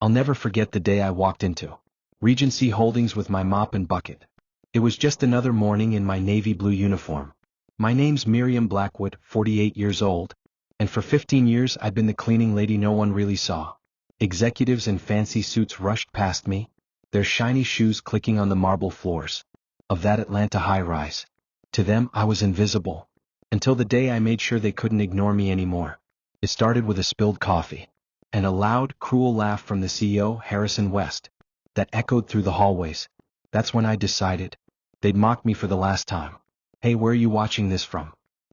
I'll never forget the day I walked into Regency Holdings with my mop and bucket. It was just another morning in my navy blue uniform. My name's Miriam Blackwood, 48 years old, and for 15 years I'd been the cleaning lady no one really saw. Executives in fancy suits rushed past me, their shiny shoes clicking on the marble floors of that Atlanta high-rise. To them I was invisible, until the day I made sure they couldn't ignore me anymore. It started with a spilled coffee, and a loud, cruel laugh from the CEO, Harrison West, that echoed through the hallways. That's when I decided they'd mocked me for the last time. Hey, where are you watching this from?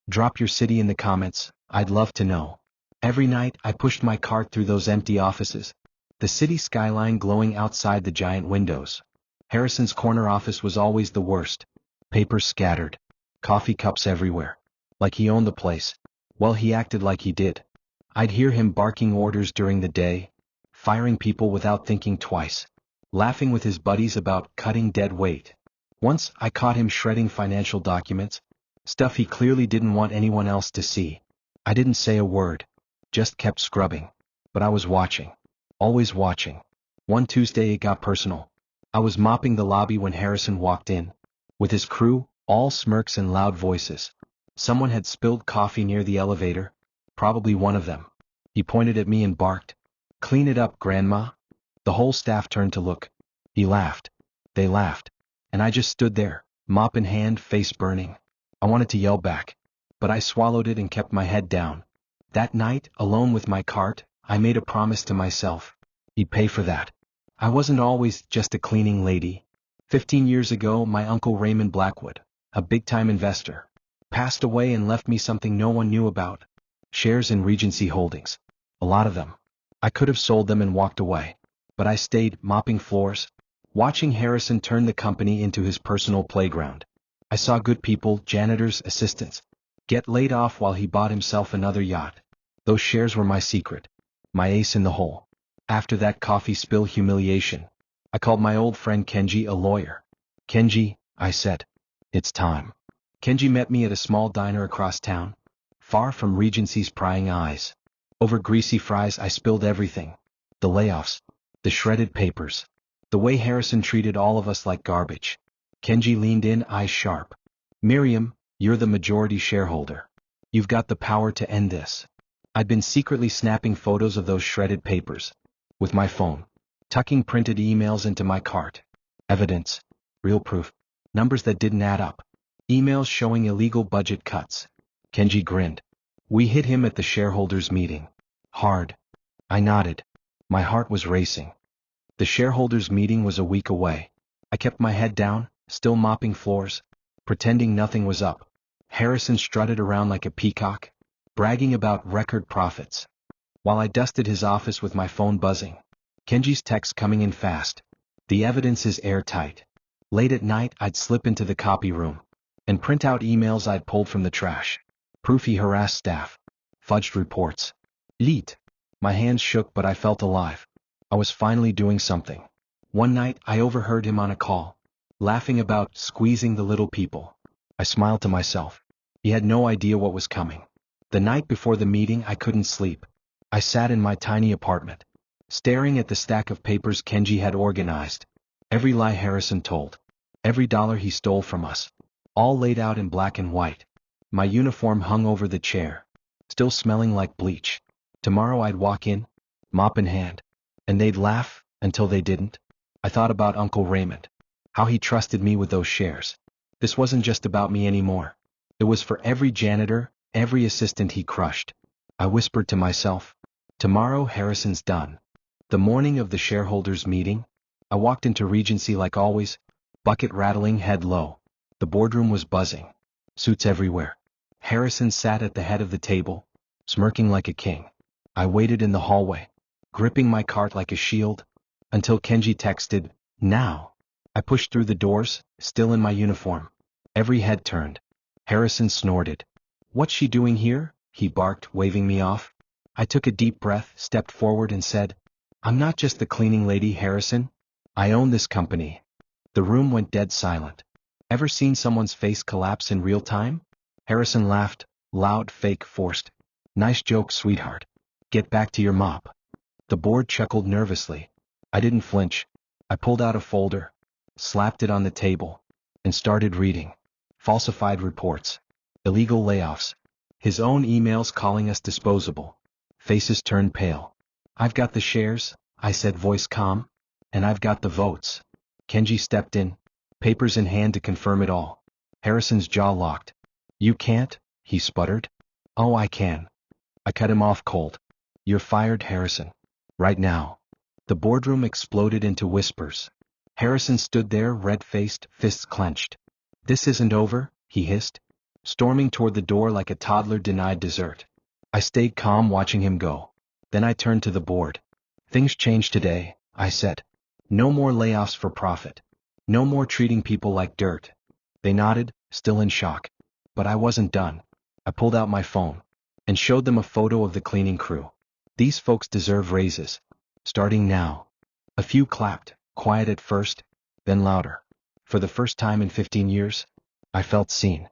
Drop your city in the comments, I'd love to know. Every night I pushed my cart through those empty offices, the city skyline glowing outside the giant windows. Harrison's corner office was always the worst. Papers scattered, coffee cups everywhere. Like he owned the place. Well, he acted like he did. I'd hear him barking orders during the day, firing people without thinking twice, laughing with his buddies about cutting dead weight. Once I caught him shredding financial documents, stuff he clearly didn't want anyone else to see. I didn't say a word, just kept scrubbing. But I was watching. Always watching. One Tuesday it got personal. I was mopping the lobby when Harrison walked in. With his crew, all smirks and loud voices. Someone had spilled coffee near the elevator, probably one of them. He pointed at me and barked, "Clean it up, Grandma." The whole staff turned to look. He laughed. They laughed. And I just stood there, mop in hand, face burning. I wanted to yell back, but I swallowed it and kept my head down. That night, alone with my cart, I made a promise to myself. He'd pay for that. I wasn't always just a cleaning lady. 15 years ago, my uncle Raymond Blackwood, a big-time investor, passed away and left me something no one knew about. Shares in Regency Holdings. A lot of them. I could have sold them and walked away. But I stayed, mopping floors, watching Harrison turn the company into his personal playground. I saw good people, janitors, assistants, get laid off while he bought himself another yacht. Those shares were my secret. My ace in the hole. After that coffee spill humiliation, I called my old friend Kenji, a lawyer. "Kenji," I said, "it's time." Kenji met me at a small diner across town, far from Regency's prying eyes. Over greasy fries I spilled everything. The layoffs, the shredded papers, the way Harrison treated all of us like garbage. Kenji leaned in, eyes sharp. "Miriam, you're the majority shareholder. You've got the power to end this." I'd been secretly snapping photos of those shredded papers, with my phone, tucking printed emails into my cart. Evidence. Real proof. Numbers that didn't add up. Emails showing illegal budget cuts. Kenji grinned. "We hit him at the shareholders' meeting. Hard." I nodded. My heart was racing. The shareholders' meeting was a week away. I kept my head down, still mopping floors, pretending nothing was up. Harrison strutted around like a peacock, bragging about record profits, while I dusted his office with my phone buzzing. Kenji's text coming in fast. "The evidence is airtight." Late at night I'd slip into the copy room and print out emails I'd pulled from the trash. Proof he harassed staff. Fudged reports. Leet. My hands shook, but I felt alive. I was finally doing something. One night I overheard him on a call, laughing about squeezing the little people. I smiled to myself. He had no idea what was coming. The night before the meeting I couldn't sleep. I sat in my tiny apartment, staring at the stack of papers Kenji had organized. Every lie Harrison told. Every dollar he stole from us. All laid out in black and white. My uniform hung over the chair, still smelling like bleach. Tomorrow I'd walk in, mop in hand, and they'd laugh, until they didn't. I thought about Uncle Raymond. How he trusted me with those shares. This wasn't just about me anymore. It was for every janitor, every assistant he crushed. I whispered to myself, "Tomorrow Harrison's done." The morning of the shareholders' meeting, I walked into Regency like always, bucket rattling, head low. The boardroom was buzzing. Suits everywhere. Harrison sat at the head of the table, smirking like a king. I waited in the hallway, gripping my cart like a shield, until Kenji texted, "Now." I pushed through the doors, still in my uniform. Every head turned. Harrison snorted. "What's she doing here?" he barked, waving me off. I took a deep breath, stepped forward and said, "I'm not just the cleaning lady, Harrison. I own this company." The room went dead silent. Ever seen someone's face collapse in real time? Harrison laughed, loud, fake, forced. "Nice joke, sweetheart. Get back to your mop." The board chuckled nervously. I didn't flinch. I pulled out a folder, slapped it on the table, and started reading. Falsified reports. Illegal layoffs. His own emails calling us disposable. Faces turned pale. I've got the shares, I said, voice calm. And I've got the votes. Kenji stepped in, papers in hand to confirm it all. Harrison's jaw locked. You can't, he sputtered. Oh, I can. I cut him off cold. You're fired, Harrison. Right now. The boardroom exploded into whispers. Harrison stood there, red-faced, fists clenched. This isn't over, he hissed, storming toward the door like a toddler denied dessert. I stayed calm watching him go. Then I turned to the board. Things changed today, I said. No more layoffs for profit. No more treating people like dirt. They nodded, still in shock. But I wasn't done. I pulled out my phone and showed them a photo of the cleaning crew. These folks deserve raises. Starting now. A few clapped, quiet at first, then louder. For the first time in 15 years, I felt seen.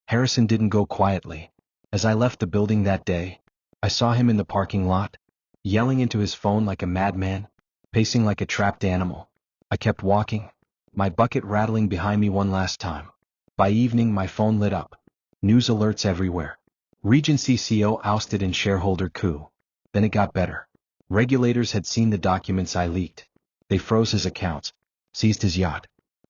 Harrison didn't go quietly. As I left the building that day, I saw him in the parking lot, yelling into his phone like a madman, pacing like a trapped animal. I kept walking, my bucket rattling behind me one last time. By evening, my phone lit up. News alerts everywhere. Regency CEO ousted in shareholder coup. Then it got better. Regulators had seen the documents I leaked. They froze his accounts, seized his yacht.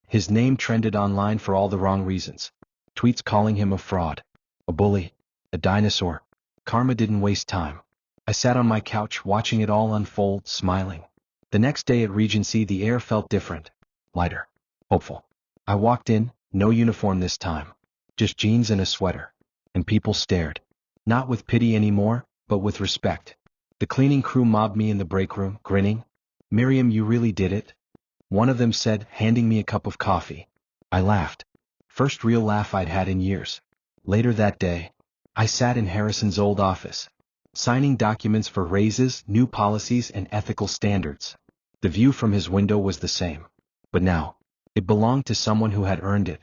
His name trended online for all the wrong reasons. Tweets calling him a fraud, a bully, a dinosaur. Karma didn't waste time. I sat on my couch watching it all unfold, smiling. The next day at Regency, the air felt different, lighter, hopeful. I walked in, no uniform this time, just jeans and a sweater. And people stared. Not with pity anymore, but with respect. The cleaning crew mobbed me in the break room, grinning. Miriam, you really did it? One of them said, handing me a cup of coffee. I laughed. First real laugh I'd had in years. Later that day, I sat in Harrison's old office, signing documents for raises, new policies, and ethical standards. The view from his window was the same. But now, it belonged to someone who had earned it.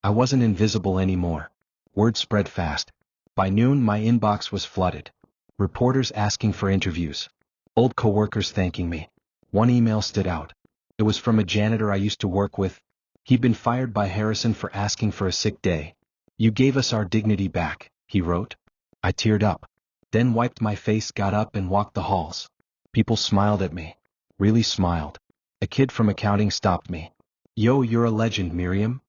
I wasn't invisible anymore. Word spread fast. By noon, my inbox was flooded. Reporters asking for interviews. Old coworkers thanking me. One email stood out. It was from a janitor I used to work with. He'd been fired by Harrison for asking for a sick day. You gave us our dignity back, he wrote. I teared up. Then wiped my face, got up and walked the halls. People smiled at me. Really smiled. A kid from accounting stopped me. Yo, you're a legend, Miriam.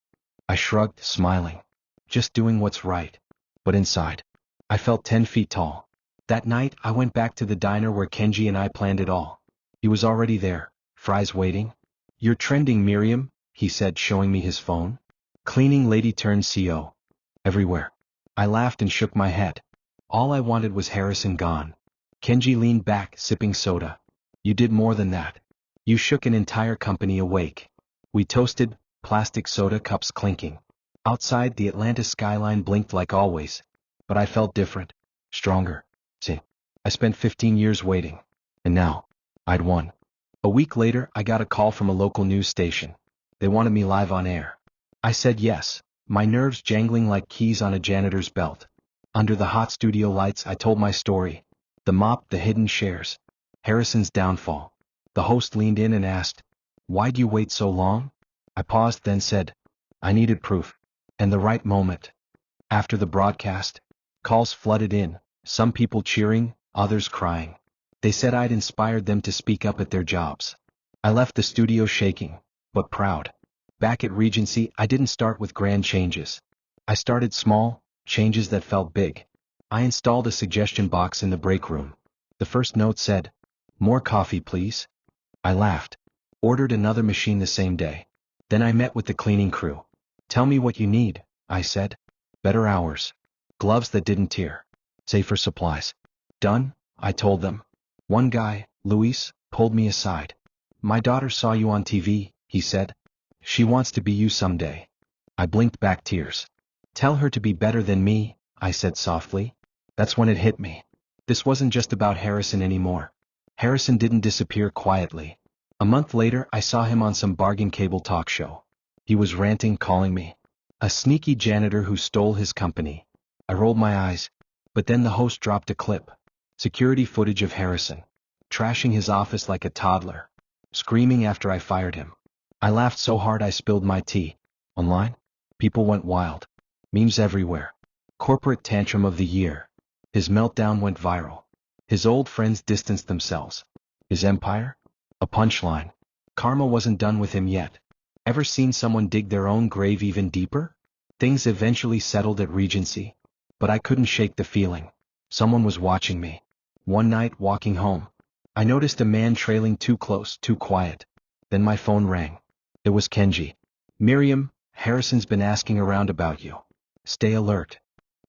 I shrugged, smiling. Just doing what's right. But inside, I felt 10 feet tall. That night, I went back to the diner where Kenji and I planned it all. He was already there, fries waiting. You're trending, Miriam, he said, showing me his phone. Cleaning lady turned CO. Everywhere. I laughed and shook my head. All I wanted was Harrison gone. Kenji leaned back, sipping soda. You did more than that. You shook an entire company awake. We toasted, plastic soda cups clinking. Outside, the Atlanta skyline blinked like always. But I felt different. Stronger. See, I spent 15 years waiting. And now, I'd won. A week later, I got a call from a local news station. They wanted me live on air. I said yes, my nerves jangling like keys on a janitor's belt. Under the hot studio lights, I told my story. The Mopped, the hidden shares. Harrison's downfall. The host leaned in and asked, why'd you wait so long? I paused, then said, I needed proof. And the right moment. After the broadcast, calls flooded in, some people cheering, others crying. They said I'd inspired them to speak up at their jobs. I left the studio shaking, but proud. Back at Regency, I didn't start with grand changes. I started small, changes that felt big. I installed a suggestion box in the break room. The first note said, more coffee, please. I laughed. Ordered another machine the same day. Then I met with the cleaning crew. Tell me what you need, I said. Better hours. Gloves that didn't tear. Safer supplies. Done, I told them. One guy, Luis, pulled me aside. My daughter saw you on TV, he said. She wants to be you someday. I blinked back tears. Tell her to be better than me, I said softly. That's when it hit me. This wasn't just about Harrison anymore. Harrison didn't disappear quietly. A month later, I saw him on some bargain cable talk show. He was ranting, calling me a sneaky janitor who stole his company. I rolled my eyes, but then the host dropped a clip. Security footage of Harrison, trashing his office like a toddler. screaming after I fired him. I laughed so hard I spilled my tea. Online? People went wild. Memes everywhere. Corporate tantrum of the year. His meltdown went viral. His old friends distanced themselves. His empire? A punchline. Karma wasn't done with him yet. Ever seen someone dig their own grave even deeper? Things eventually settled at Regency. But I couldn't shake the feeling. Someone was watching me. One night, walking home, I noticed a man trailing too close, too quiet. Then my phone rang. It was Kenji. Miriam, Harrison's been asking around about you. Stay alert.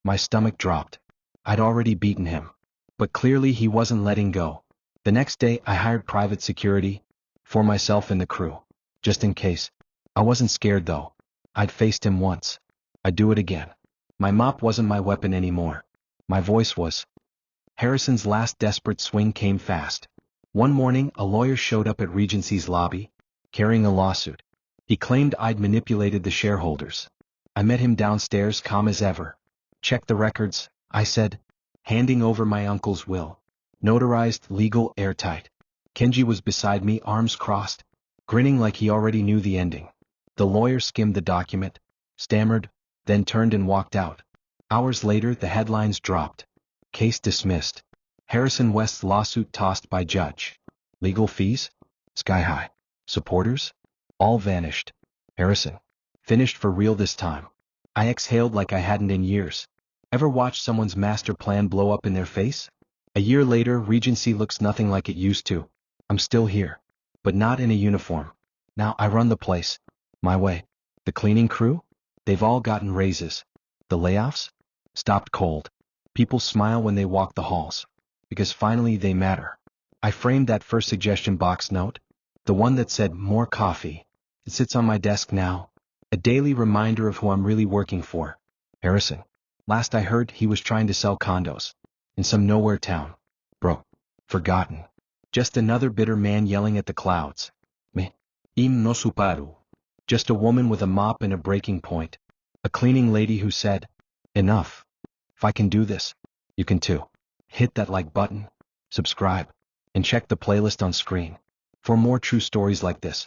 My stomach dropped. I'd already beaten him. But clearly he wasn't letting go. The next day I hired private security for myself and the crew. Just in case. I wasn't scared though. I'd faced him once. I'd do it again. My mop wasn't my weapon anymore. My voice was. Harrison's last desperate swing came fast. One morning a lawyer showed up at Regency's lobby, carrying a lawsuit. He claimed I'd manipulated the shareholders. I met him downstairs calm as ever. Check the records, I said, handing over my uncle's will. Notarized, legal, airtight. Kenji was beside me, arms crossed, grinning like he already knew the ending. The lawyer skimmed the document, stammered, then turned and walked out. Hours later the headlines dropped. Case dismissed. Harrison West's lawsuit tossed by judge. Legal fees? Sky high. Supporters? All vanished. Harrison. Finished for real this time. I exhaled like I hadn't in years. Ever watched someone's master plan blow up in their face? A year later, Regency looks nothing like it used to. I'm still here. But not in a uniform. Now I run the place. My way. The cleaning crew? They've all gotten raises. The layoffs? Stopped cold. People smile when they walk the halls. Because finally they matter. I framed that first suggestion box note. The one that said, more coffee. It sits on my desk now. A daily reminder of who I'm really working for. Harrison. Last I heard, he was trying to sell condos. In some nowhere town. Bro. Forgotten. Just another bitter man yelling at the clouds. Me. Im no suparu. Just a woman with a mop and a breaking point. A cleaning lady who said, enough. If I can do this, you can too. Hit that like button, subscribe, and check the playlist on screen for more true stories like this.